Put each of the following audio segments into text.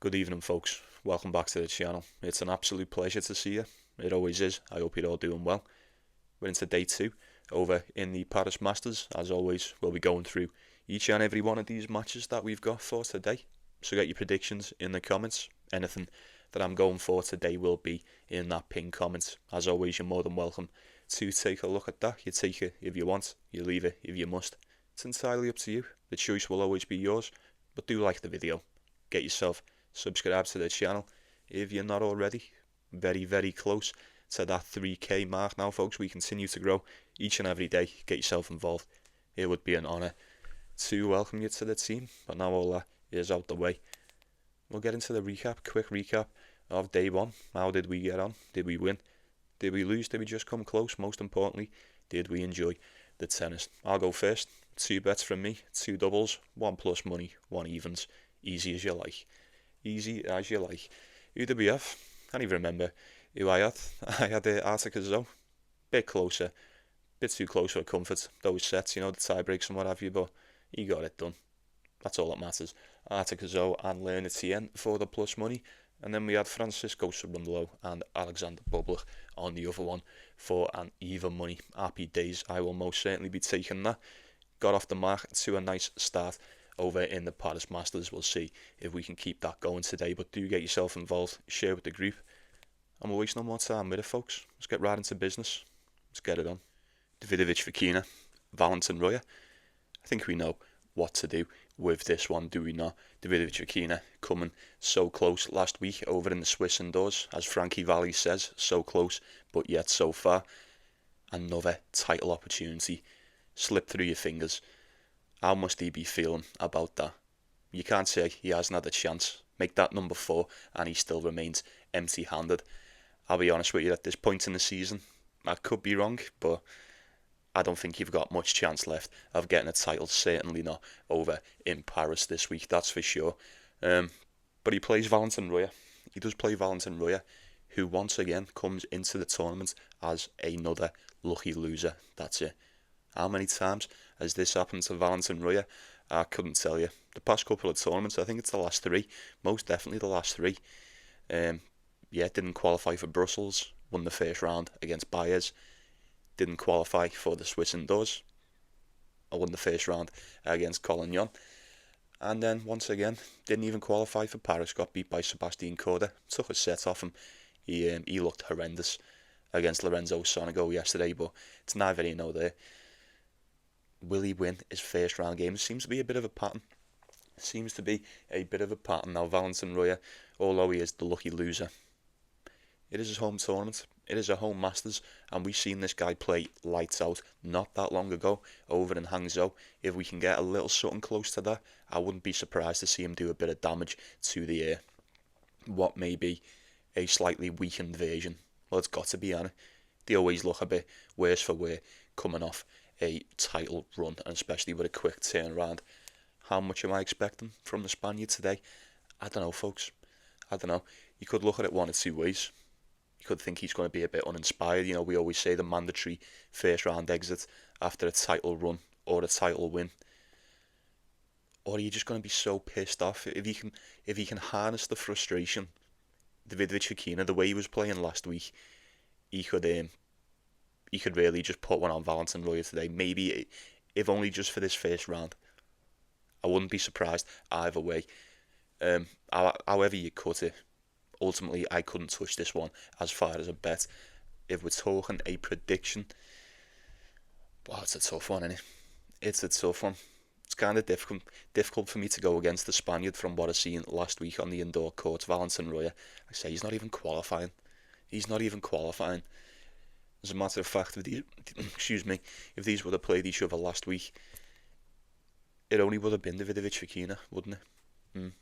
Good evening, folks. Welcome back to the channel. It's an absolute pleasure to see you. It always is. I hope you're all doing well. We're into day 2 over in the Paris Masters. As always, we'll be going through each and every one of these matches that we've got for today. So get your predictions in the comments. Anything that I'm going for today will be in that pinned comment. As always, you're more than welcome to take a look at that. You take it if you want, you leave it if you must. It's entirely up to you. The choice will always be yours. But do like the video. Get yourself subscribe to the channel if you're not already. Very close to that 3k mark now, folks. We continue to grow each and every day. Get yourself involved. It would be an honour to welcome you to the team. But now all that is out the way, we'll get into the quick recap of day 1. How did we get on? Did we win? Did we lose? Did we just come close? Most importantly, did we enjoy the tennis? I'll go first. 2 bets from me, 2 doubles, 1 plus money, 1 evens. Easy as you like. Easy as you like. Who did we have? Can't even remember who I had. I had Articazo. Bit closer. Bit too close for comfort. Those sets, the tie breaks and what have you, but he got it done. That's all that matters. Articazo and Tien for the plus money. And then we had Francisco Cerundolo and Alexander Bublik on the other one for an even money. Happy days. I will most certainly be taking that. Got off the mark to a nice start over in the Paris Masters. We'll see if we can keep that going today, but do get yourself involved, share with the group, and we'll waste no more time with it, folks. Let's get right into business. Let's get it on. Davidovich, Fokina, Valentin Roya. I think we know what to do with this one, do we not? Davidovich, Fokina coming so close last week over in the Swiss indoors, as Frankie Valli says, so close, but yet so far. Another title opportunity slipped through your fingers. How must he be feeling about that? You can't say he hasn't had a chance. Make that number 4 and he still remains empty-handed. I'll be honest with you, at this point in the season, I could be wrong, but I don't think you've got much chance left of getting a title. Certainly not over in Paris this week, that's for sure. But he plays Valentin Roya. He does play Valentin Roya, who once again comes into the tournament as another lucky loser. That's it. How many times has this happened to Valentin Roya? I couldn't tell you. The past couple of tournaments, I think it's the last 3. Most definitely the last 3. Didn't qualify for Brussels. Won the first round against Baez. Didn't qualify for the Swiss indoors. I won the first round against Collignon. And then, once again, didn't even qualify for Paris. Got beat by Sebastian Corda. Took a set off him. He looked horrendous against Lorenzo Sonego yesterday, but it's neither here nor there. Will he win his first round game? It seems to be a bit of a pattern. Now, Valentin Roya, although he is the lucky loser, it is his home tournament. It is a home Masters, and we've seen this guy play lights out not that long ago over in Hangzhou. If we can get a little something close to that, I wouldn't be surprised to see him do a bit of damage to what may be a slightly weakened version. Well, it's got to be, Anna. They always look a bit worse for wear coming off a title run, and especially with a quick turnaround. How much am I expecting from the Spaniard today? I don't know, folks. I don't know. You could look at it one of 2 ways. You could think he's going to be a bit uninspired. We always say the mandatory first round exit after a title run or a title win. Or are you just going to be so pissed off? If he can harness the frustration, Davidovich Fokina, the way he was playing last week, he could really just put one on Valentin Roya today. Maybe, if only just for this first round. I wouldn't be surprised either way. However you cut it, ultimately I couldn't touch this one as far as a bet. If we're talking a prediction, it's a tough one, isn't it? It's a tough one. It's kind of difficult for me to go against the Spaniard from what I've seen last week on the indoor courts. Valentin Roya, I say he's not even qualifying. As a matter of fact, if these would have played each other last week, it only would have been Davidovich Fokina, wouldn't it?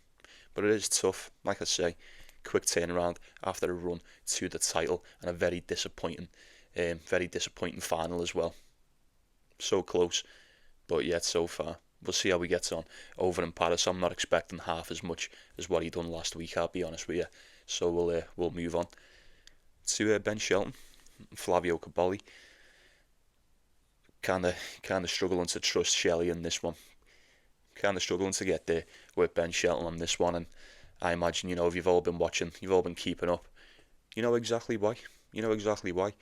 But it is tough. Like I say, quick turnaround after a run to the title, and a very disappointing final as well. So close, but yet so far. We'll see how he gets on over in Paris. I'm not expecting half as much as what he done last week, I'll be honest with you. So we'll move on to Ben Shelton. Flavio Cobolli, kind of struggling to trust Shelley in this one. Kind of struggling to get there with Ben Shelton on this one, and I imagine, if you've all been watching, you've all been keeping up, you know exactly why. You know exactly why.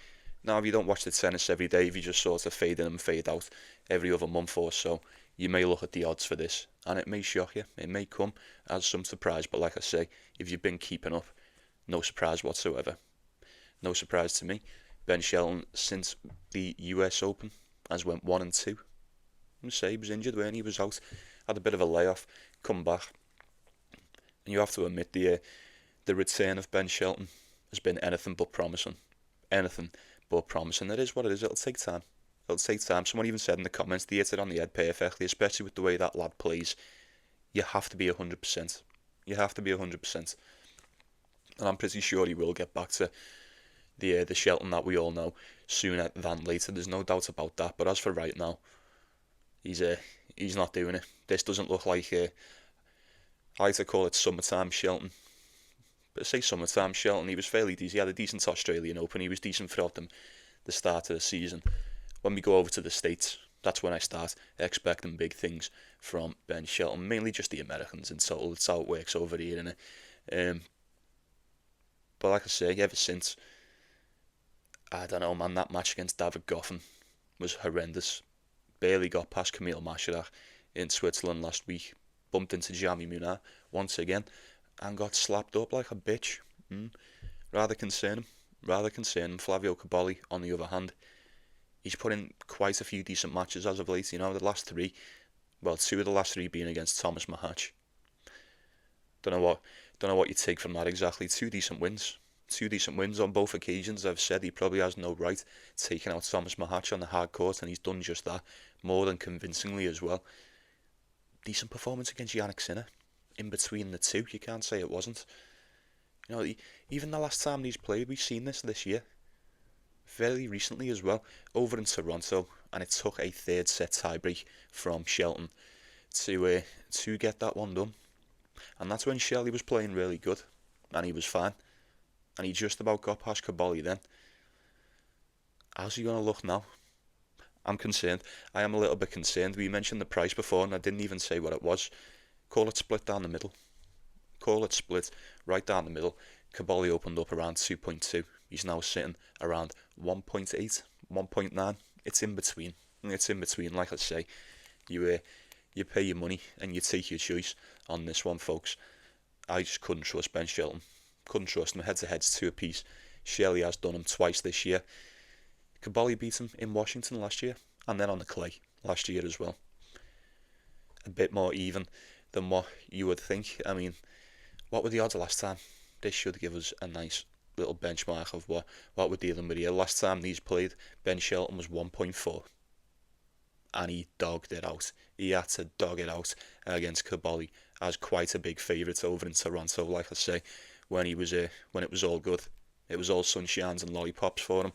Now, if you don't watch the tennis every day, if you just sort of fade in and fade out every other month or so, you may look at the odds for this, and it may shock you. It may come as some surprise, but like I say, if you've been keeping up, no surprise whatsoever. No surprise to me. Ben Shelton, since the US Open, has went 1-2. He was injured when he was out, had a bit of a layoff, come back, and you have to admit the return of Ben Shelton has been anything but promising. Anything but promising. It is what it is. It'll take time. It'll take time. Someone even said in the comments, they hit it on the head perfectly, especially with the way that lad plays. You have to be 100%. You have to be 100%. And I'm pretty sure he will get back to the Shelton that we all know sooner than later. There's no doubt about that. But as for right now, he's not doing it. This doesn't look like I like to call it summertime Shelton. But say summertime Shelton, he was fairly decent. He had a decent Australian Open. He was decent throughout the start of the season. When we go over to the States, that's when I start expecting big things from Ben Shelton. Mainly just the Americans in total. It's how it works over here, innit? But like I say, ever since, I don't know, man, that match against David Goffin was horrendous. Barely got past Kamil Masharek in Switzerland last week. Bumped into Jamie Munar once again and got slapped up like a bitch. Rather concerning. Flavio Cobolli, on the other hand, he's put in quite a few decent matches as of late. The last three, two of the last three being against Thomas Mahac. Don't know what you take from that exactly. Two decent wins on both occasions. I've said he probably has no right taking out Thomas Mahac on the hard court, and he's done just that, more than convincingly as well. Decent performance against Jannik Sinner. In between the two, you can't say it wasn't. Even the last time these played, we've seen this year. Very recently as well, over in Toronto, and it took a third set tiebreak from Shelton to get that one done. And that's when Shelley was playing really good, and he was fine. And he just about got past Cobolli then. How's he going to look now? I'm concerned. I am a little bit concerned. We mentioned the price before, and I didn't even say what it was. Call it split down the middle. Call it split right down the middle. Cobolli opened up around 2.2. He's now sitting around 1.8, 1.9. It's in between. Like I say, you pay your money and you take your choice on this one, folks. I just couldn't trust Ben Shelton. Couldn't trust him. Head-to-head's 2 apiece. Shelley has done him twice this year. Cobolli beat him in Washington last year, and then on the clay last year as well. A bit more even than what you would think. I mean, what were the odds last time? This should give us a nice little benchmark of what we're dealing with here. Last time these played, Ben Shelton was 1.4, and he dogged it out. He had to dog it out against Cobolli as quite a big favourite over in Toronto. Like I say, when it was all good, it was all sunshines and lollipops for him.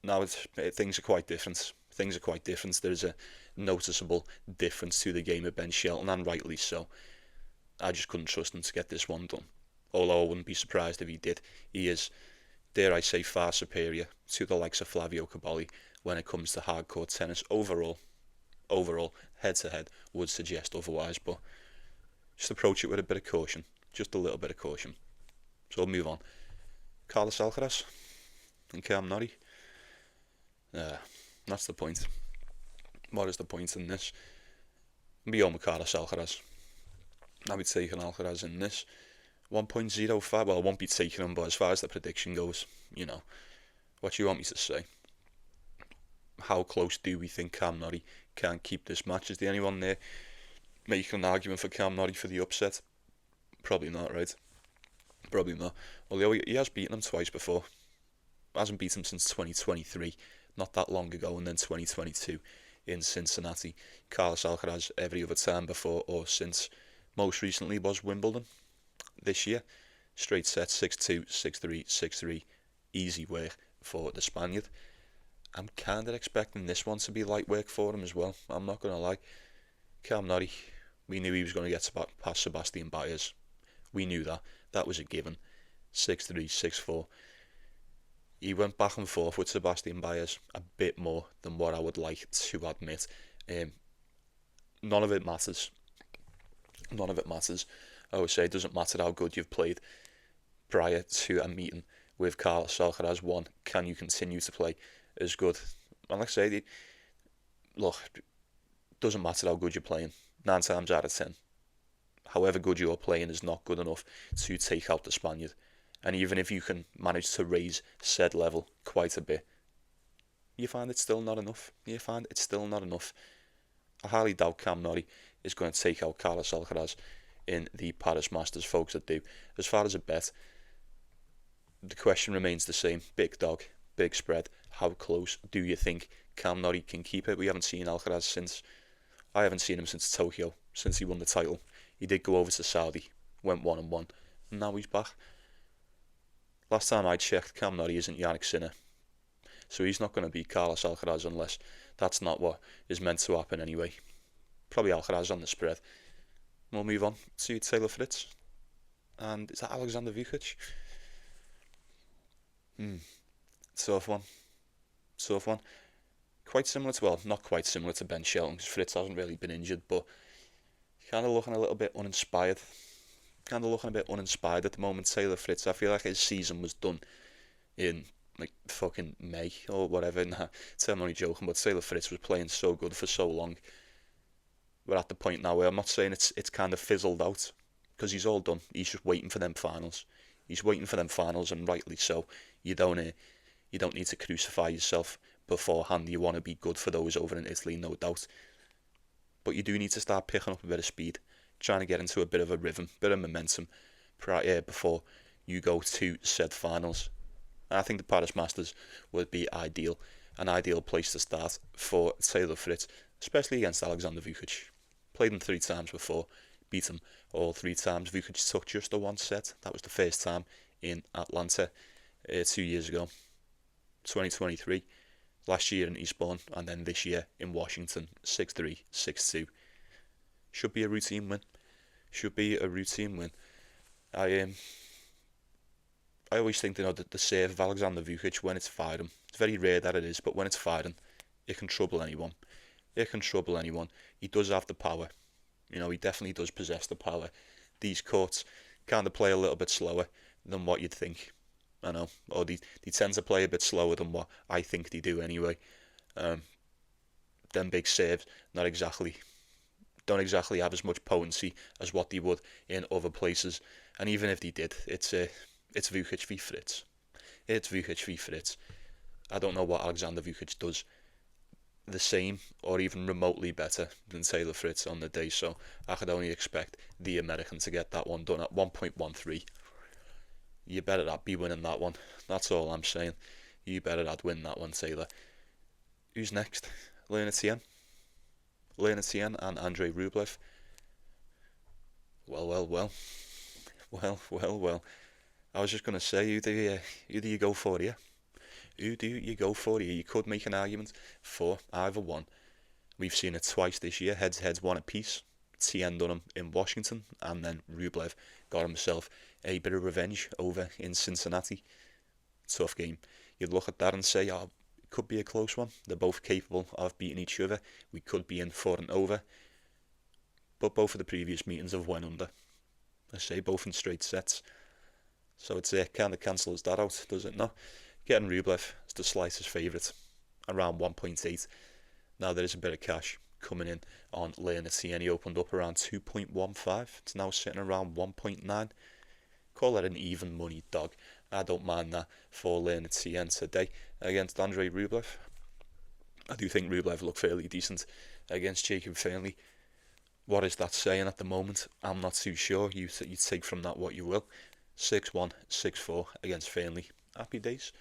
Now things are quite different. There's a noticeable difference to the game of Ben Shelton, and rightly so. I just couldn't trust him to get this one done. Although I wouldn't be surprised if he did. He is, dare I say, far superior to the likes of Flavio Cobolli when it comes to hardcore tennis. Overall, head-to-head would suggest otherwise, but just approach it with a bit of caution. Just a little bit of caution. So we'll move on. Carlos Alcaraz and Cam Norrie. That's the point. What is the point in this? Beyond with Carlos Alcaraz. I'll be taking Alcaraz in this. 1.05. Well, I won't be taking him, but as far as the prediction goes, what do you want me to say? How close do we think Cam Norrie can keep this match? Is there anyone there making an argument for Cam Norrie for the upset? Probably not, right? Probably not. Although he has beaten him twice before. Hasn't beaten him since 2023, not that long ago, and then 2022 in Cincinnati. Carlos Alcaraz every other time before or since. Most recently was Wimbledon this year. Straight set, 6-2, 6-3, 6-3. Easy work for the Spaniard. I'm kind of expecting this one to be light work for him as well. I'm not going to lie. Cam Norrie, we knew he was going to get past Sebastian Baez. We knew that. That was a given. 6-3, 6-4. He went back and forth with Sebastian Baez a bit more than what I would like to admit. None of it matters. I always say it doesn't matter how good you've played prior to a meeting with Carlos Alcaraz. One, can you continue to play as good? And like I say, look, it doesn't matter how good you're playing. 9 times out of 10, however good you're playing is not good enough to take out the Spaniard. And even if you can manage to raise said level quite a bit, you find it's still not enough. I highly doubt Cam Norrie is going to take out Carlos Alcaraz in the Paris Masters, folks. That do. As far as a bet, the question remains the same. Big dog, big spread. How close do you think Cam Norrie can keep it? We haven't seen Alcaraz since... I haven't seen him since Tokyo, since he won the title. He did go over to Saudi, went 1-1, and now he's back. Last time I checked, Cam Norrie isn't Jannik Sinner, so he's not going to beat Carlos Alcaraz unless that's not what is meant to happen anyway. Probably Alcaraz on the spread. We'll move on to Taylor Fritz. And is that Alexander Vukic? Tough one. Quite similar to, well, not quite similar to Ben Shelton, because Fritz hasn't really been injured, but kind of looking a little bit uninspired. At the moment, Taylor Fritz. I feel like his season was done in like fucking May or whatever. Nah, I'm only joking, but Taylor Fritz was playing so good for so long. We're at the point now where I'm not saying it's kind of fizzled out, because he's all done. He's just waiting for them finals. And rightly so. You don't need to crucify yourself beforehand. You want to be good for those over in Italy, no doubt. But you do need to start picking up a bit of speed, trying to get into a bit of a rhythm, bit of momentum before you go to said finals. And I think the Paris Masters would be an ideal place to start for Taylor Fritz, especially against Alexander Vukic. Played him 3 times before, beat him all 3 times. Vukic took just the 1 set. That was the first time in Atlanta 2 years ago, 2023. Last year in Eastbourne, and then this year in Washington, 6-3, 6-2. Should be a routine win. I always think, that the serve of Alexander Vukic, when it's firing, it's very rare that it is, but when it's firing, it can trouble anyone. He does have the power. He definitely does possess the power. These courts kind of play a little bit slower than what you'd think. I know, or they tend to play a bit slower than what I think they do anyway. Them big saves don't exactly have as much potency as what they would in other places. And even if they did, it's Vukic v Fritz. I don't know what Alexander Vukic does the same or even remotely better than Taylor Fritz on the day, so I could only expect the American to get that one done at 1.13. You better not be winning that one. That's all I'm saying. You better not win that one, Taylor. Who's next? Tien and Andrei Rublev. Well. I was just going to say, who do you go for here? You could make an argument for either one. We've seen it twice this year, heads one apiece. Tien done him in Washington, and then Rublev got himself a bit of revenge over in Cincinnati. Tough game. You'd look at that and say, it could be a close one. They're both capable of beating each other. We could be in for an over. But both of the previous meetings have went under. I say both in straight sets. So it's kind of cancels that out, does it not? Getting Rublev is the slightest favourite, around 1.8. Now there is a bit of cash coming in on Tien. He opened up around 2.15. It's now sitting around 1.9. Call that an even money dog. I don't mind that for Tien today against Andrei Rublev. I do think Rublev looked fairly decent against Jacob Fearnley. What is that saying at the moment? I'm not too sure. You take from that what you will. 6-1, 6-4 against Fearnley. Happy days.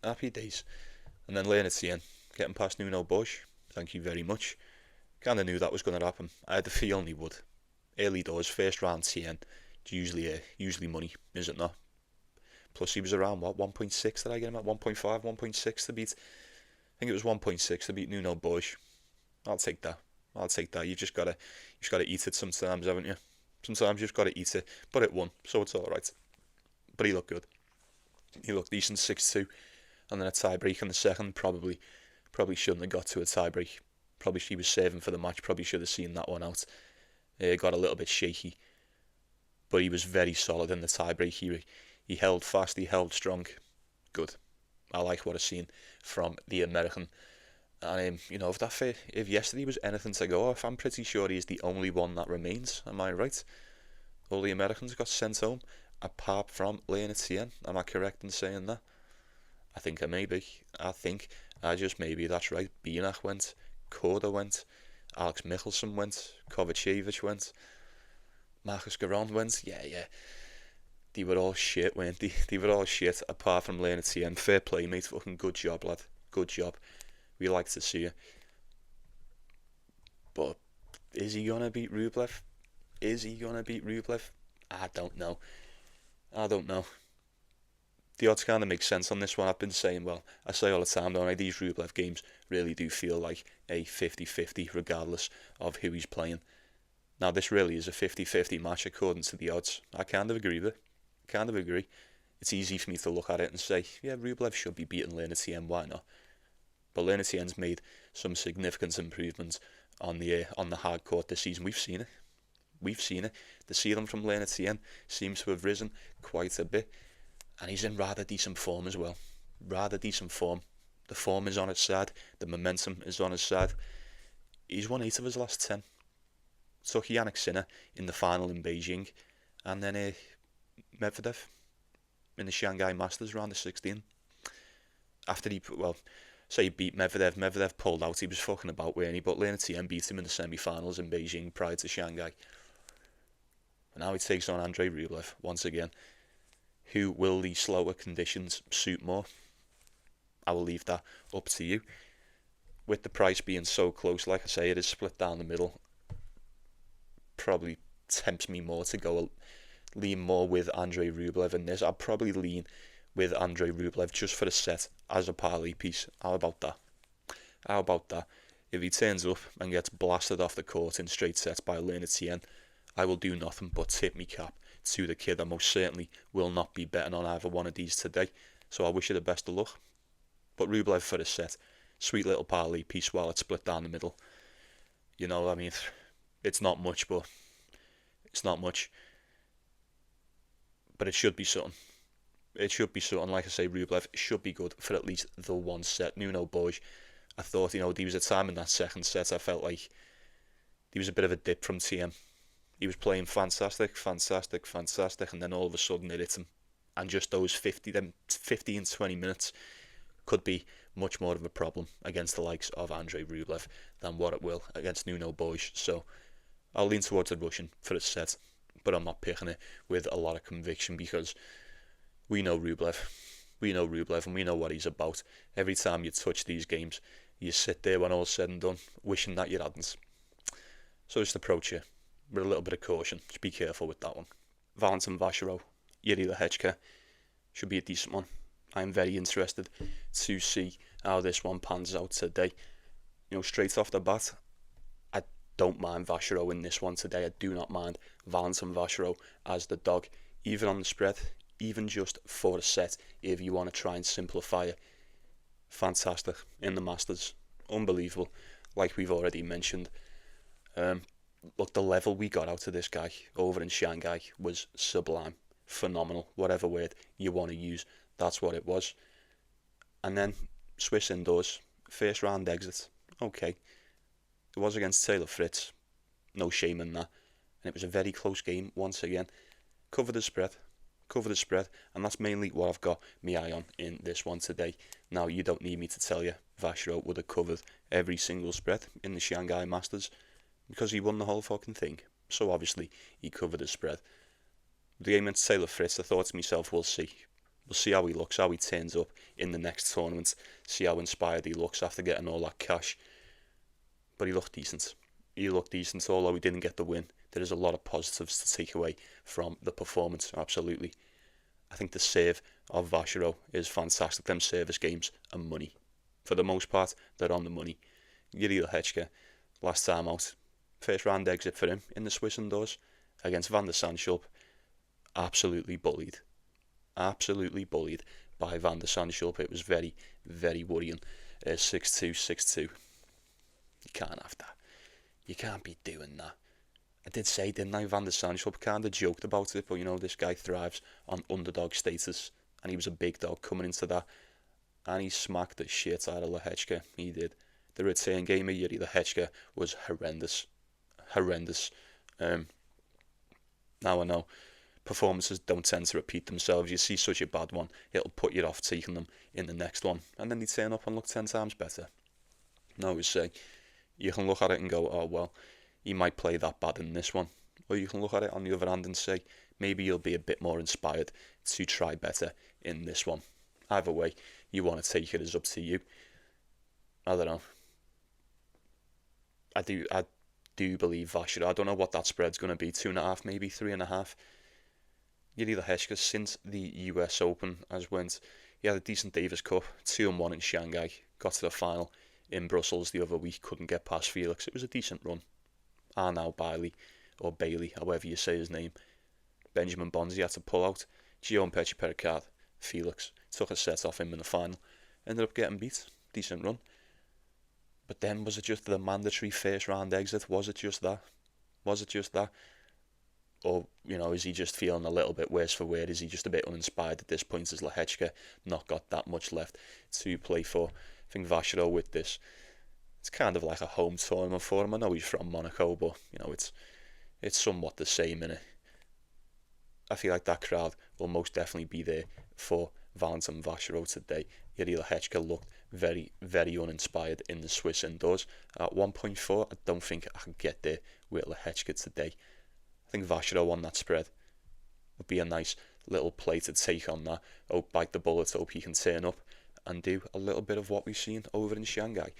And then Tien getting past Nuno Bosch. Thank you very much. Kind of knew that was going to happen. I had the feeling he would. Early doors, first round Tien. It's usually money, is it not? Plus he was around 1.6. Did I get him at 1.5, 1.6 to beat? I think it was 1.6 to beat Nuno Bosch. I'll take that. You just gotta eat it sometimes, haven't you? Sometimes you've got to eat it, but it won, so it's all right. But he looked good. He looked decent, 6-2, and then a tie break in the second. Probably shouldn't have got to a tie break. Probably she was saving for the match. Probably should have seen that one out. Got a little bit shaky, but he was very solid in the tiebreak. He held fast, he held strong. Good. I like what I've seen from the American. And if yesterday was anything to go off, I'm pretty sure he's the only one that remains. Am I right? All the Americans got sent home, apart from Tien. Am I correct in saying that? I think I may be. I just maybe that's right. Binak went, Korda went, Alex Michelsen went, Kovacevic went, Marcus Garand went. Yeah. They were all shit, weren't they? They were all shit, apart from Tien. Fair play, mate. Fucking good job, lad. Good job. We like to see it. But is he going to beat Rublev? I don't know. The odds kind of make sense on this one. I've been saying, I say all the time, don't I? These Rublev games really do feel like a 50-50, regardless of who he's playing. Now, this really is a 50-50 match according to the odds. I kind of agree with it. It's easy for me to look at it and say, yeah, Rublev should be beating Tien, why not? But Tien's made some significant improvements on the hard court this season. We've seen it. The ceiling from Tien seems to have risen quite a bit, and he's in rather decent form as well. The form is on his side. The momentum is on his side. He's won 8 of his last 10. Took Jannik Sinner in the final in Beijing, and then Medvedev in the Shanghai Masters round of 16. After he beat Medvedev. Medvedev pulled out. He was fucking about, weren't he? But Tien beat him in the semi-finals in Beijing prior to Shanghai. And now he takes on Andrei Rublev once again. Who will the slower conditions suit more? I will leave that up to you. With the price being so close, like I say, it is split down the middle. Probably tempts me more to lean more with Andrei Rublev in this. I'd probably lean with Andrei Rublev just for a set as a parlay piece. How about that? If he turns up and gets blasted off the court in straight sets by Tien, I will do nothing but tip me cap to the kid. I most certainly will not be betting on either one of these today, so I wish you the best of luck. But Rublev for a set, sweet little parlay piece while it's split down the middle. It's not much, but it should be something. Like I say, Rublev should be good for at least the one set. Nuno Bosch, I thought, there was a time in that second set I felt like there was a bit of a dip from Tien. He was playing fantastic, and then all of a sudden it hit him. And just those 15, 20 minutes could be much more of a problem against the likes of Andrei Rublev than what it will against Nuno Bosch. So I'll lean towards the Russian for a set, but I'm not picking it with a lot of conviction because we know Rublev, and we know what he's about. Every time you touch these games, you sit there when all's said and done, wishing that you hadn't. So just approach it with a little bit of caution. Just be careful with that one. Valentin Vacherot, Lehecka should be a decent one. I'm very interested to see how this one pans out today. Straight off the bat, I don't mind Vacherot in this one today. I do not mind Valentin Vacherot as the dog, even on the spread, even just for a set, if you want to try and simplify it. Fantastic in the Masters. Unbelievable, like we've already mentioned. Look, the level we got out of this guy over in Shanghai was sublime, phenomenal, whatever word you want to use, that's what it was. And then Swiss indoors, first round exit, okay. It was against Taylor Fritz, no shame in that. And it was a very close game once again. Cover the spread, and that's mainly what I've got my eye on in this one today. Now, you don't need me to tell you, Vacherot would have covered every single spread in the Shanghai Masters because he won the whole fucking thing. So obviously, he covered the spread. The game against Taylor Fritz, I thought to myself, we'll see. We'll see how he looks, how he turns up in the next tournament, see how inspired he looks after getting all that cash. But he looked decent. Although he didn't get the win. There is a lot of positives to take away from the performance, absolutely. I think the serve of Vacherot is fantastic. Them service games are money. For the most part, they're on the money. Lehecka, last time out, first round exit for him in the Swiss indoors against Van der Sandschulp. Absolutely bullied by Van der Sandschulp. It was very, very worrying. 6-2, 6-2. You can't have that. You can't be doing that. I did say, didn't I, Van der Sandschulp kind of joked about it, but this guy thrives on underdog status, and he was a big dog coming into that, and he smacked the shit out of Lehecka. He did. The return game of Yuri Lehecka was horrendous. Now I know performances don't tend to repeat themselves. You see such a bad one, it'll put you off taking them in the next one, and then they turn up and look 10 times better. Now we say, you can look at it and go, oh well, he might play that bad in this one. Or you can look at it on the other hand and say, maybe you'll be a bit more inspired to try better in this one. Either way you want to take it is up to you. I don't know. I do believe Vacherot. I don't know what that spread's going to be, 2.5, maybe 3.5. Yuri Lehecka, since the US Open, he had a decent Davis Cup, 2-1 in Shanghai, got to the final in Brussels the other week, couldn't get past Felix. It was a decent run. Arnaud Bailey, however you say his name. Benjamin Bonzi had to pull out. Guillaume Pericard, Felix, took a set off him in the final. Ended up getting beat. Decent run. But then, was it just the mandatory first round exit? Was it just that? Or, is he just feeling a little bit worse for wear? Is he just a bit uninspired at this point? Has Lehecka not got that much left to play for? I think Vacherot with this, it's kind of like a home tournament for him. I know he's from Monaco, but, it's somewhat the same, innit? I feel like that crowd will most definitely be there for Valentin Vacherot today. Yuri Lehecka looked very, very uninspired in the Swiss indoors. At 1.4, I don't think I can get there with Lehecka today. I think Vacherot on that spread would be a nice little play to take on that. Bite the bullet, hope he can turn up and do a little bit of what we've seen over in Shanghai.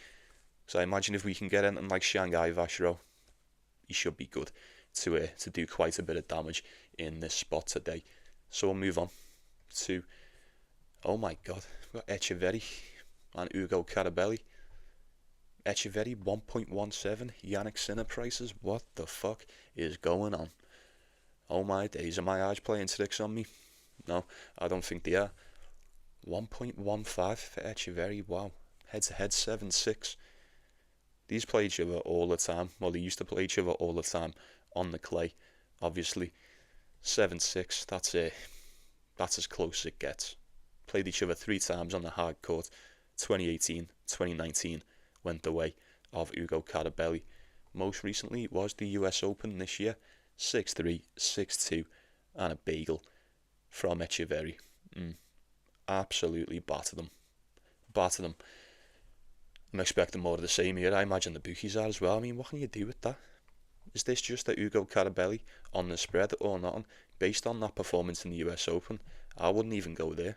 So I imagine if we can get anything like Shanghai Vacherot, he should be good to do quite a bit of damage in this spot today. So we'll move on to, oh my god, we've got Etcheverry and Ugo Carabelli. Etcheverry 1.17, Yannick Sinner prices. What the fuck is going on? Oh my days, are my eyes playing tricks on me? No, I don't think they are. 1.15 for Etcheverry, wow. Head to head 7-6. These play each other all the time. Well, they used to play each other all the time on the clay, obviously. 7-6, that's as close as it gets. Played each other 3 times on the hard court. 2018, 2019 went the way of Ugo Carabelli. Most recently it was the US Open this year. 6-3, 6-2 and a bagel from Etcheverry. Absolutely battered them. I'm expecting more of the same here. I imagine the bookies are as well. I mean, what can you do with that? Is this just a Ugo Carabelli on the spread or not? Based on that performance in the US Open, I wouldn't even go there.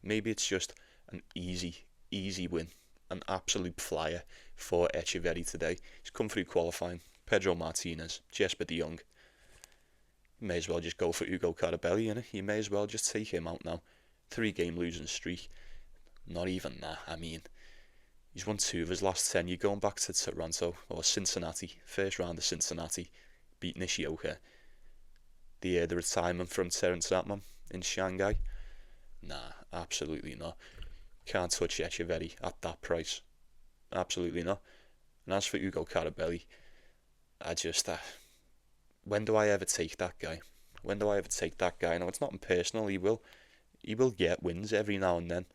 Maybe it's just an easy win. An absolute flyer for Etcheverry today. He's come through qualifying. Pedro Martinez, Jesper de Jong. You may as well just go for Ugo Carabelli, innit? You may as well just take him out now. 3-game losing streak. Not even that. I mean, he's won 2 of his last 10. You're going back to Toronto or Cincinnati. First round of Cincinnati. Beat Nishioka. The retirement from Terence Atman in Shanghai. Nah, absolutely not. Can't touch Etcheverry at that price. Absolutely not. And as for Ugo Carabelli, I just... when do I ever take that guy? No, it's not impersonal. He will get wins every now and then.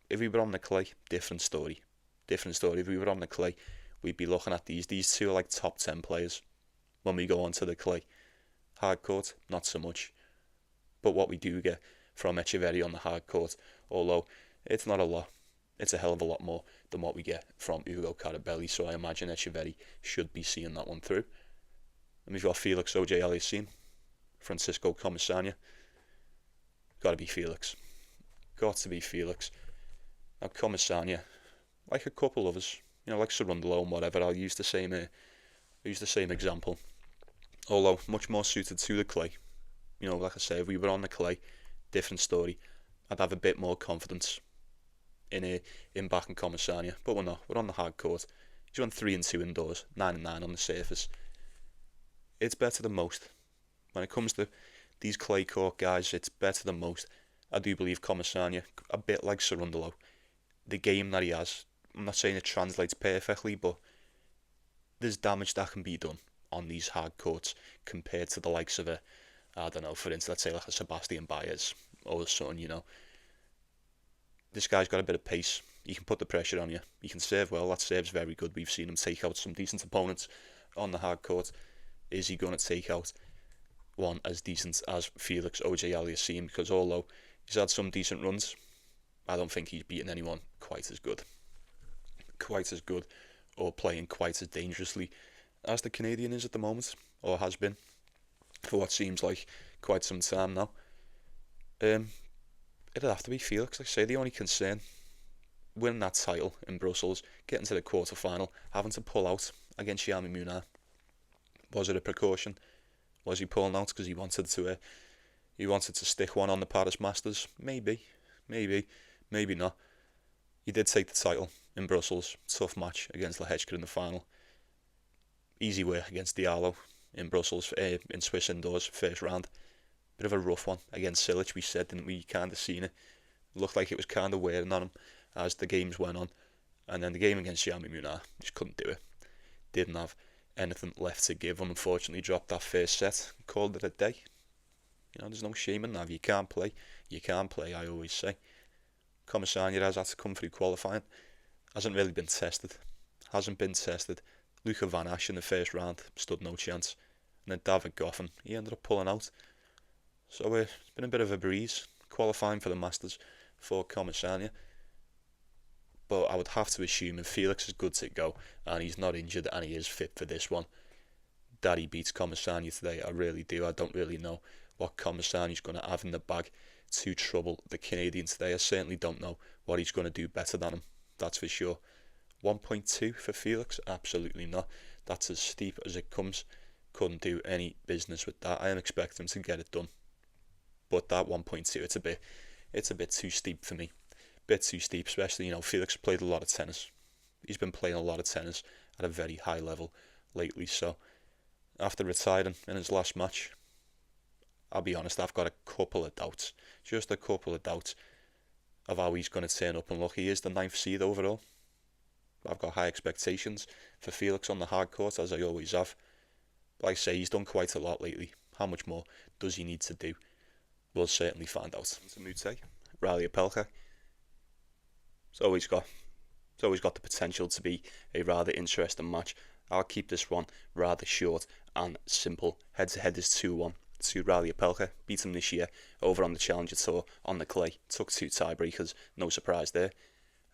If we were on the clay, different story. If we were on the clay, we'd be looking at these. These two are like top 10 players when we go onto the clay. Hard court, not so much. But what we do get from Etcheverry on the hard court, although it's not a lot, it's a hell of a lot more than what we get from Ugo Carabelli. So I imagine Etcheverry should be seeing that one through. And we've got Felix Auger-Aliassime, Francisco Comesana. Got to be Felix. Now Comesana, like a couple others, like Sarundalo and whatever, I'll use the same example. Although much more suited to the clay. Like I say, if we were on the clay, different story. I'd have a bit more confidence in backing Comesana, but we're not. We're on the hard court. He's won 3-2 indoors, 9-9 on the surface. It's better than most. When it comes to these clay court guys, it's better than most. I do believe Comesana, a bit like Sarundalo, the game that he has, I'm not saying it translates perfectly, but there's damage that can be done on these hard courts compared to the likes of a, I don't know, for instance, let's say like a Sebastian Baez or son, you know. This guy's got a bit of pace. He can put the pressure on you. He can serve well. That serve's very good. We've seen him take out some decent opponents on the hard court. Is he going to take out one as decent as Felix Auger-Aliassime? Because although he's had some decent runs, I don't think he's beaten anyone quite as good or playing quite as dangerously as the Canadian is at the moment, or has been for what seems like quite some time now. It'd have to be Felix. Like I say, the only concern, winning that title in Brussels, getting to the quarter-final, having to pull out against Yami Munar. Was it a precaution? Was he pulling out because he wanted to stick one on the Paris Masters? Maybe not. He did take the title in Brussels. Tough match against Lehecka in the final. Easy work against Diallo in Brussels, in Swiss indoors, first round. Bit of a rough one against Silic, we said, didn't we? Kind of seen it. Looked like it was kind of wearing on him as the games went on. And then the game against Yami Munar, just couldn't do it. Didn't have anything left to give. Unfortunately, dropped that first set, called it a day. You know, there's no shame in that. If you can't play, I always say. Comesana has had to come through qualifying. Hasn't really been tested. Luca Van Asch in the first round stood no chance. And then David Goffin, he ended up pulling out. So it's been a bit of a breeze qualifying for the Masters for Comesana. But I would have to assume if Felix is good to go and he's not injured and he is fit for this one, that he beats Comesana today. I really do. I don't really know what Comesana is going to have in the bag to trouble the Canadian today. I certainly don't know what he's going to do better than him. That's for sure. 1.2 for Felix? Absolutely not. That's as steep as it comes. Couldn't do any business with that. I am expecting him to get it done. But that 1.2, it's a bit too steep for me. Bit too steep, especially, you know, Felix played a lot of tennis. He's been playing a lot of tennis at a very high level lately. So after retiring in his last match, I'll be honest, I've got a couple of doubts. Just a couple of doubts of how he's going to turn up. And look, he is the 9th seed overall. I've got high expectations for Felix on the hard court, as I always have. Like I say, he's done quite a lot lately. How much more does he need to do? We'll certainly find out. Moutet, Riley Opelka. It's always got the potential to be a rather interesting match. I'll keep this one rather short and simple. Head-to-head is 2-1 to Riley Opelka. Beat him this year over on the Challenger Tour on the clay. Took 2 tiebreakers. No surprise there.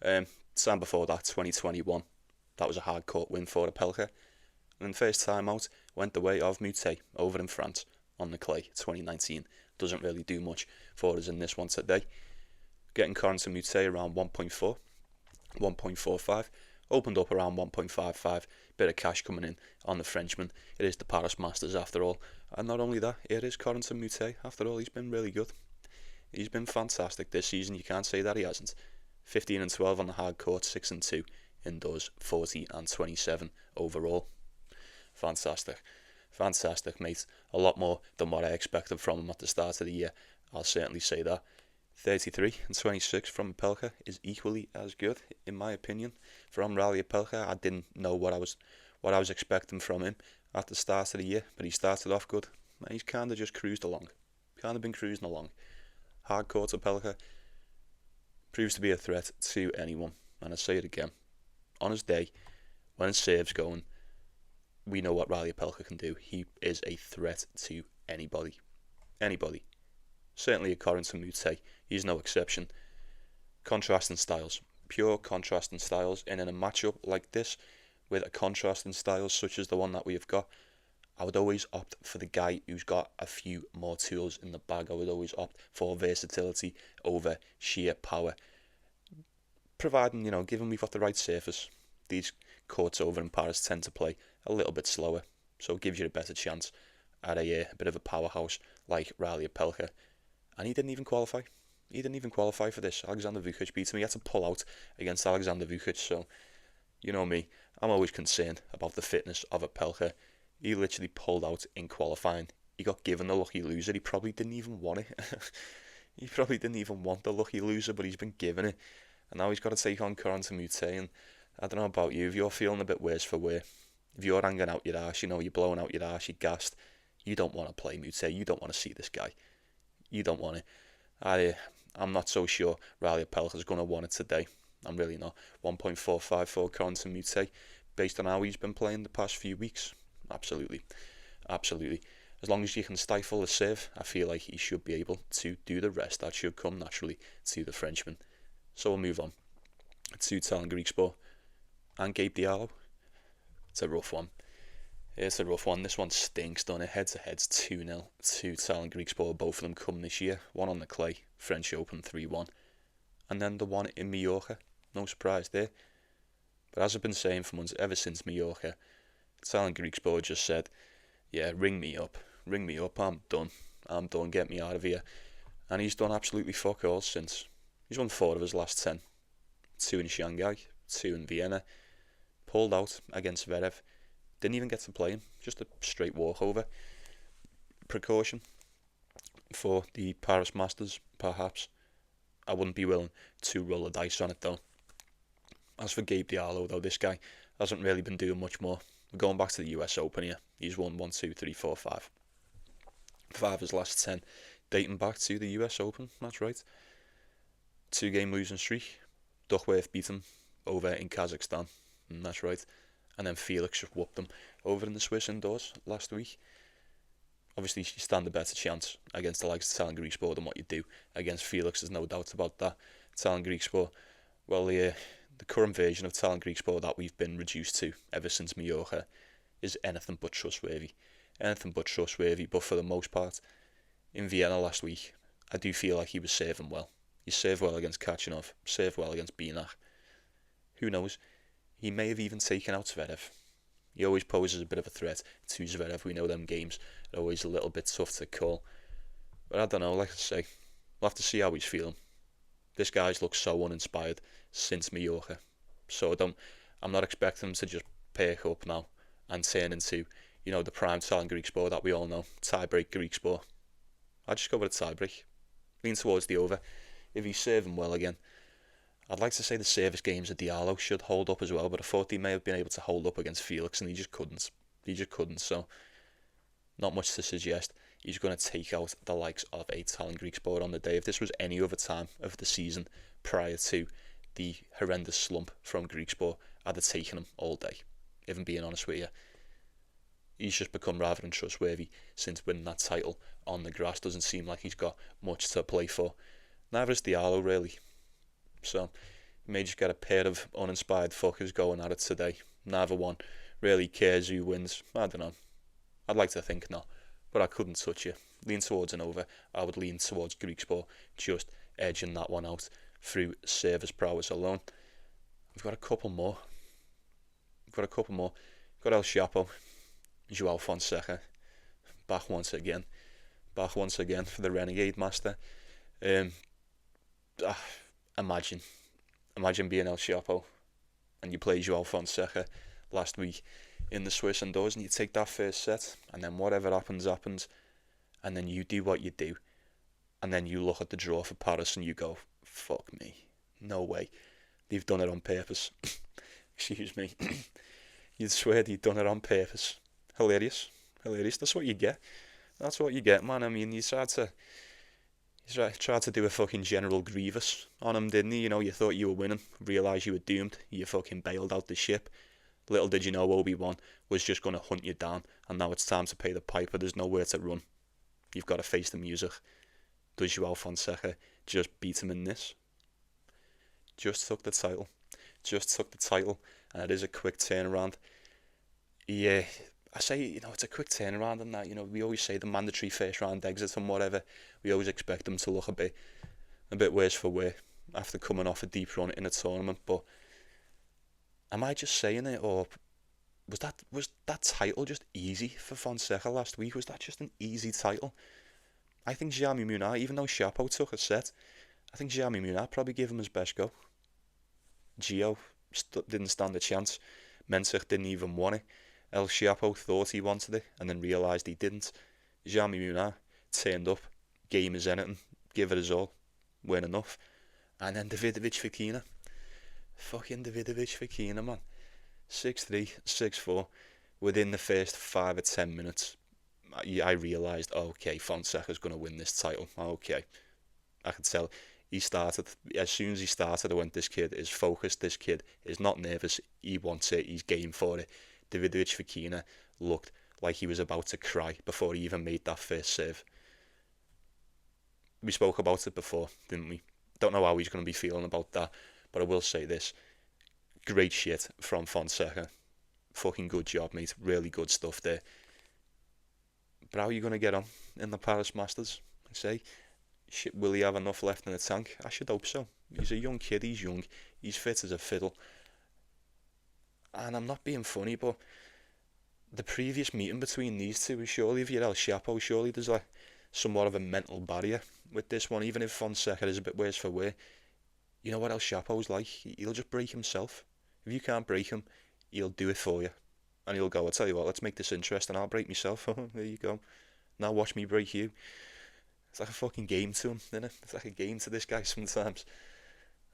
Time before that, 2021. That was a hard court win for Opelka. And the first time out went the way of Moutet over in France on the clay, 2019. Doesn't really do much for us in this one today. Getting Corentin Moutet around 1.4, 1.45. Opened up around 1.55. Bit of cash coming in on the Frenchman. It is the Paris Masters after all. And not only that, it is Corentin Moutet. After all, he's been really good. He's been fantastic this season. You can't say that he hasn't. 15 and 12 on the hard court, 6 and 2 indoors, 40 and 27 overall. Fantastic, mate. A lot more than what I expected from him at the start of the year. I'll certainly say that. 33 and 26 from Opelka is equally as good, in my opinion. From Riley Opelka, I didn't know what I was expecting from him at the start of the year, but he started off good. And he's kind of just cruised along. Kind of been cruising along. Hard court Opelka proves to be a threat to anyone. And I say it again. On his day, when his serve's going, we know what Riley Opelka can do. He is a threat to anybody. Certainly a Corentin Moutet. He's no exception. Contrasting styles. Pure contrasting styles. And in a matchup like this, with a contrasting style such as the one that we have got, I would always opt for the guy who's got a few more tools in the bag. I would always opt for versatility over sheer power. Providing, given we've got the right surface. These courts over in Paris tend to play a little bit slower, so it gives you a better chance at a bit of a powerhouse like Riley Opelka. And he didn't even qualify. He didn't even qualify for this. Alexander Vukic beat him. He had to pull out against Alexander Vukic, so you know me. I'm always concerned about the fitness of Opelka. He literally pulled out in qualifying. He got given the lucky loser. He probably didn't even want it. He probably didn't even want the lucky loser, but he's been given it. And now he's got to take on Corentin Moutet. And I don't know about you, if you're feeling a bit worse for wear, If you're hanging out your arse, you're blowing out your arse, you're gassed, you don't want to play Moutet. You don't want to see this guy. You don't want it. I'm not so sure Riley Opelka's going to want it today. I'm really not. 1.454 current to Moutet, based on how he's been playing the past few weeks. Absolutely. As long as you can stifle the serve, I feel like he should be able to do the rest. That should come naturally to the Frenchman. So we'll move on to Tien Griekspoor and Gabe Diallo. It's a rough one. This one stinks, don't it? Head-to-head's 2-0 to Tien Griekspoor. Both of them come this year. One on the clay, French Open 3-1. And then the one in Mallorca. No surprise there. But as I've been saying for months, ever since Mallorca, Tien Griekspoor just said, yeah, ring me up, I'm done, get me out of here. And he's done absolutely fuck all since. He's won 4 of his last 10. 2 in Shanghai, 2 in Vienna. Pulled out against Zverev. Didn't even get to play him, just a straight walkover. Precaution for the Paris Masters, perhaps. I wouldn't be willing to roll the dice on it though. As for Gabe Diallo though, this guy hasn't really been doing much more. We're going back to the US Open here. He's won 1, 2, 3, 4, 5. 5 of his last 10 dating back to the US Open, that's right. 2-game losing streak. Duckworth beat him over in Kazakhstan, that's right. And then Felix just whooped him over in the Swiss indoors last week. Obviously, you stand a better chance against the likes of Tien Griekspoor than what you do against Felix. There's no doubt about that. Tien Griekspoor, well, the current version of Tien Griekspoor that we've been reduced to ever since Mallorca is anything but trustworthy. But for the most part, in Vienna last week, I do feel like he was serving well. He served well against Kachanov, served well against Binak. Who knows? He may have even taken out Zverev. He always poses a bit of a threat to Zverev. We know them games are always a little bit tough to call. But I don't know, like I say, we'll have to see how he's feeling. This guy's looked so uninspired since Mallorca. So I'm not expecting him to just perk up now and turn into, the prime Tien Griekspoor that we all know. Tiebreak Griekspoor. I'd just go with a tiebreak. Lean towards the over. If he's serving well again, I'd like to say the service games of Diallo should hold up as well, but I thought he may have been able to hold up against Felix, and he just couldn't. So not much to suggest he's going to take out the likes of a Tien Griekspoor on the day. If this was any other time of the season prior to the horrendous slump from Griekspoor, I'd have taken him all day, if I'm being honest with you. He's just become rather untrustworthy since winning that title on the grass. Doesn't seem like he's got much to play for. Neither is Diallo, really. So, you may just get a pair of uninspired fuckers going at it today. Neither one really cares who wins. I don't know. I'd like to think not, but I couldn't touch you. Lean towards an over. I would lean towards Griekspoor, just edging that one out through service prowess alone. We've got a couple more. Got El Shapo, Joao Fonseca, back once again for the Renegade Master. Imagine being El Shapo and you play Joao Fonseca last week in the Swiss indoors and you take that first set and then whatever happens and then you do what you do and then you look at the draw for Paris and you go, fuck me, no way, they've done it on purpose. Excuse me. You'd swear they'd done it on purpose. Hilarious. That's what you get, man. I mean, you tried to do a fucking General Grievous on him, didn't he? You thought you were winning, realised you were doomed, you fucking bailed out the ship. Little did you know Obi-Wan was just going to hunt you down, and now it's time to pay the piper. There's nowhere to run. You've got to face the music. Does Joao Fonseca just beat him in this? Just took the title, and it is a quick turnaround. Yeah, I say, it's a quick turnaround and that, we always say the mandatory first round exits and whatever, we always expect them to look a bit worse for wear after coming off a deep run in a tournament, but am I just saying it, or was that title just easy for Fonseca last week? Was that just an easy title? I think Jamie Munar, even though Shapo took a set, I think Jamie Munar probably gave him his best go. Gio didn't stand a chance. Mensah didn't even want it. El Shapo thought he wanted it and then realised he didn't. Jamie Munar turned up, game is anything, give it his all, win enough. And then Davidovich Fokina. Fucking Davidovich Fokina, man. 6-3, 6-4. within the first 5 or 10 minutes, I realised, okay, Fonseca's going to win this title. Okay, I could tell. He started, as soon as he started, I went, this kid is focused, this kid is not nervous, he wants it, he's game for it. Davidovich Fokina looked like he was about to cry before he even made that first serve. We spoke about it before, didn't we? Don't know how he's going to be feeling about that, but I will say this. Great shit from Fonseca. Fucking good job, mate. Really good stuff there. But how are you going to get on in the Paris Masters? I say, will he have enough left in the tank? I should hope so. He's a young kid, he's young, he's fit as a fiddle. And I'm not being funny, but the previous meeting between these two, surely if you're El Shapo, surely there's like somewhat of a mental barrier with this one, even if Fonseca is a bit worse for wear. You know what El Shapo's like? He'll just break himself. If you can't break him, he'll do it for you. And he'll go, I'll tell you what, let's make this interesting, I'll break myself. There you go. Now watch me break you. It's like a fucking game to him, isn't it? It's like a game to this guy sometimes.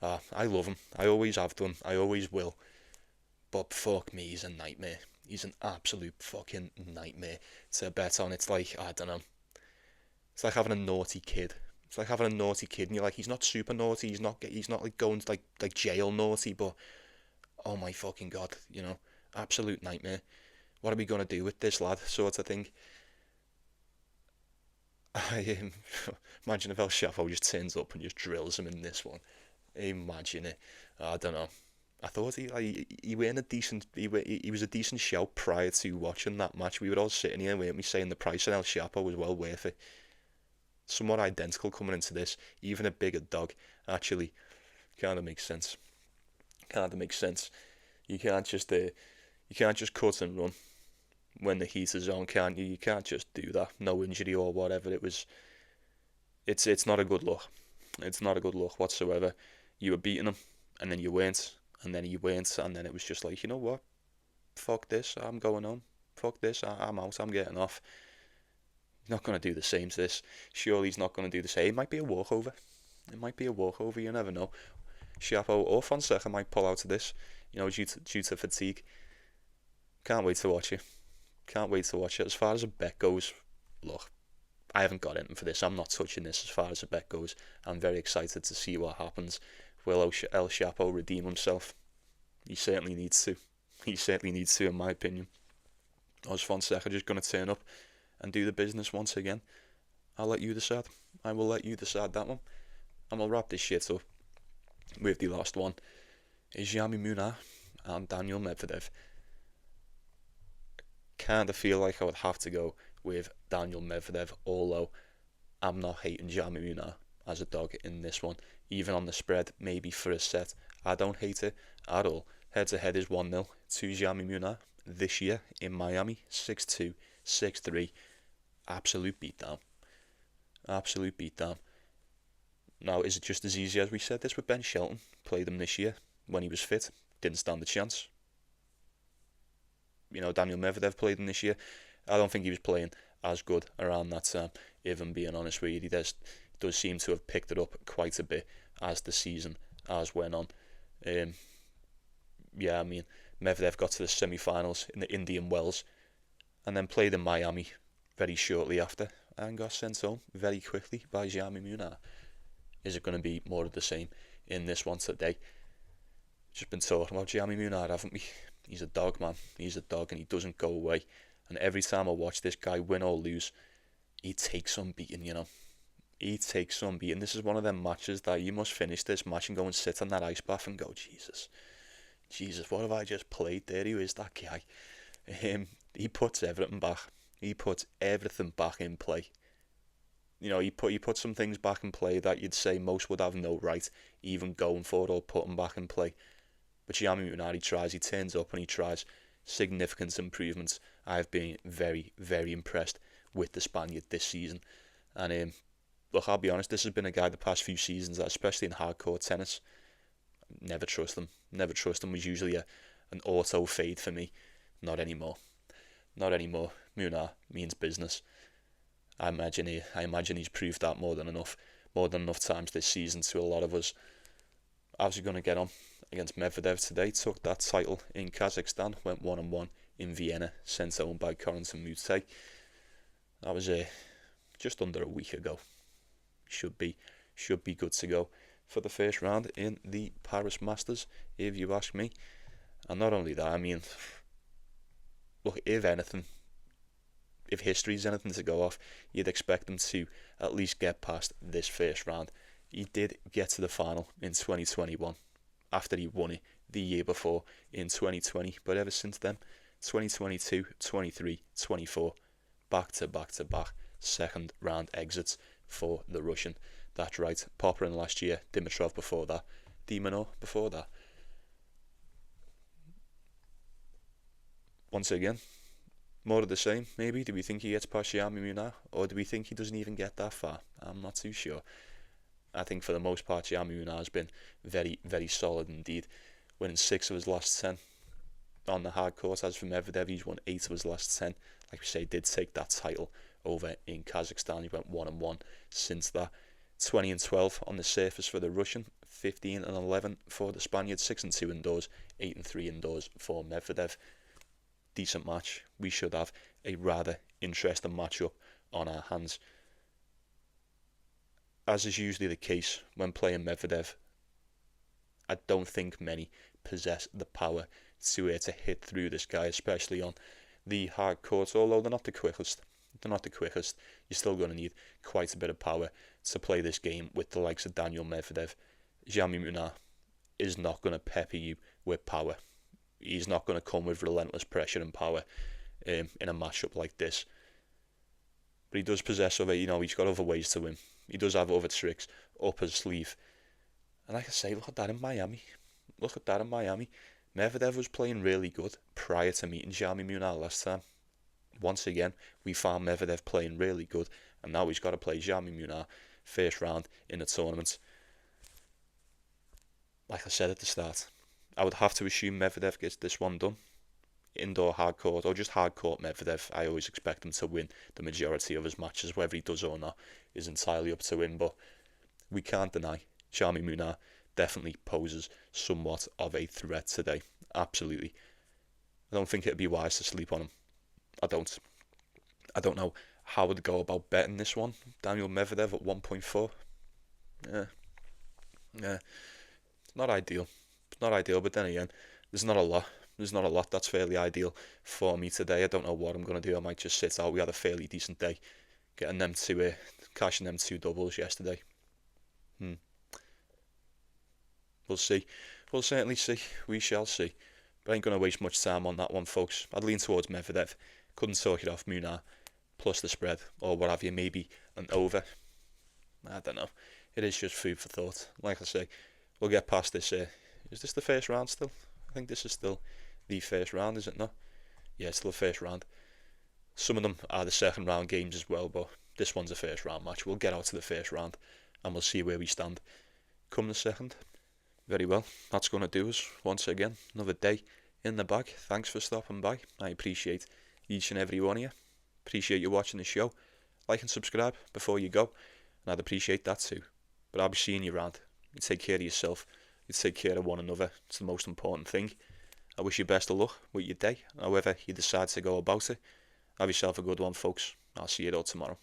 I love him. I always have done. I always will. But fuck me, he's a nightmare. He's an absolute fucking nightmare to bet on. It's like, I don't know. It's like having a naughty kid. It's like having a naughty kid, and you're like, he's not super naughty. He's not like going to like jail naughty. But oh my fucking god, you know, absolute nightmare. What are we gonna do with this lad? Sort of thing. Imagine if El Shapo just turns up and just drills him in this one. Imagine it. I don't know. I thought he was a decent shout prior to watching that match. We were all sitting here, weren't we, saying the price on El Shapo was well worth it. Somewhat identical coming into this, even a bigger dog. Actually, kind of makes sense. Kind of makes sense. You can't just cut and run when the heat is on, can't you? You can't just do that. No injury or whatever. It's not a good look. It's not a good look whatsoever. You were beating him, and then you weren't, and then you weren't, and then it was just like, you know what? Fuck this. I'm going home. Fuck this. I'm out. I'm getting off. He's not going to do the same to this. Surely he's not going to do the same. It might be a walkover. It might be a walkover. You never know. Shapo or Fonseca might pull out of this, you know, due to fatigue. Can't wait to watch it. Can't wait to watch it. As far as a bet goes, look, I haven't got anything for this. I'm not touching this as far as a bet goes. I'm very excited to see what happens. Will El Shapo redeem himself? He certainly needs to. He certainly needs to, in my opinion. Or is Fonseca just going to turn up and do the business once again? I'll let you decide. I will let you decide that one. And we'll wrap this shit up with the last one. Is Munar and Daniel Medvedev. Kind of feel like I would have to go with Daniel Medvedev, although I'm not hating Munar as a dog in this one. Even on the spread, maybe for a set, I don't hate it at all. Head to head is 1-0 to Munar this year in Miami. 6-2, 6-3. Absolute beatdown. Absolute beatdown. Now, is it just as easy as we said this with Ben Shelton? Played him this year when he was fit. Didn't stand a chance. You know, Daniel Medvedev played him this year. I don't think he was playing as good around that time, if I'm being honest with you. He does seem to have picked it up quite a bit as the season went on. Yeah, I mean, Medvedev got to the semi-finals in the Indian Wells and then played in Miami very shortly after and got sent home very quickly by Munar. Is it going to be more of the same in this one today? Just been talking about Munar, haven't we? He's a dog, man. He's a dog and he doesn't go away. And every time I watch this guy win or lose, he takes some beating, you know. He takes some beating. This is one of them matches that you must finish this match and go and sit on that ice bath and go, Jesus, what have I just played there? Who is that guy? He puts everything back. He puts everything back in play. You know, he put some things back in play that you'd say most would have no right even going for or putting back in play. But Munar, he tries, he turns up and he tries significant improvements. I've been very, very impressed with the Spaniard this season. And look, I'll be honest, this has been a guy the past few seasons, especially in hardcore tennis. Never trust him. Never trust him. Was usually an auto fade for me. Not anymore. Not anymore. Munar means business. I imagine he's proved that more than enough times this season to a lot of us. How's he going to get on against Medvedev today? Took that title in Kazakhstan, went 1-1 in Vienna, sent home by Corentin Moutet. That was just under a week ago. Should be good to go for the first round in the Paris Masters, if you ask me. And not only that, I mean, look, if history is anything to go off, you'd expect him to at least get past this first round. He did get to the final in 2021 after he won it the year before in 2020, but ever since then, 2022, 23, 24, back to back second round exits for the Russian. That's right, Popyrin last year, Dimitrov before that, Dimonov before that. Once again, more of the same, maybe. Do we think he gets past Munar, or do we think he doesn't even get that far? I'm not too sure. I think for the most part, Munar has been very, very solid indeed, winning 6 of his last 10 on the hard court. As for Medvedev, he's won 8 of his last 10. Like we say, did take that title over in Kazakhstan. He went 1-1 since that. 20-12 on the surface for the Russian, 15-11 for the Spaniard, 6-2 indoors, 8-3 indoors for Medvedev. Decent match. We should have a rather interesting matchup on our hands. As is usually the case when playing Medvedev, I don't think many possess the power to hit through this guy, especially on the hard courts, although they're not the quickest. You're still going to need quite a bit of power to play this game with the likes of Daniel Medvedev. Munar is not going to pepper you with power. He's not going to come with relentless pressure and power in a matchup like this. But he does possess he's got other ways to win. He does have other tricks up his sleeve. And like I say, look at that in Miami. Medvedev was playing really good prior to meeting Munar last time. Once again, we found Medvedev playing really good, and now he's got to play Munar first round in the tournament. Like I said at the start, I would have to assume Medvedev gets this one done. Indoor hard court, or just hard court Medvedev, I always expect him to win the majority of his matches. Whether he does or not is entirely up to him, but we can't deny Munar definitely poses somewhat of a threat today. Absolutely. I don't think it'd be wise to sleep on him. I don't know how I'd go about betting this one. Daniel Medvedev at 1.4. Yeah. Not ideal, but then again, there's not a lot that's fairly ideal for me today. I don't know what I'm going to do. I might just sit out. We had a fairly decent day, cashing them 2 doubles yesterday. We'll see. We'll certainly see. We shall see. But I ain't going to waste much time on that one, folks. I'd lean towards Medvedev. Couldn't talk it off Munar, plus the spread, or what have you, maybe an over. I don't know. It is just food for thought. Like I say, we'll get past this. Is this the first round still? I think this is still the first round, is it not? Yeah, it's still the first round. Some of them are the second round games as well, but this one's a first round match. We'll get out to the first round, and we'll see where we stand come the second. Very well, that's going to do us once again. Another day in the bag. Thanks for stopping by. I appreciate each and every one of you. Appreciate you watching the show. Like and subscribe before you go, and I'd appreciate that too. But I'll be seeing you around. You take care of yourself. You take care of one another. It's the most important thing. I wish you best of luck with your day, however you decide to go about it. Have yourself a good one, folks. I'll see you all tomorrow.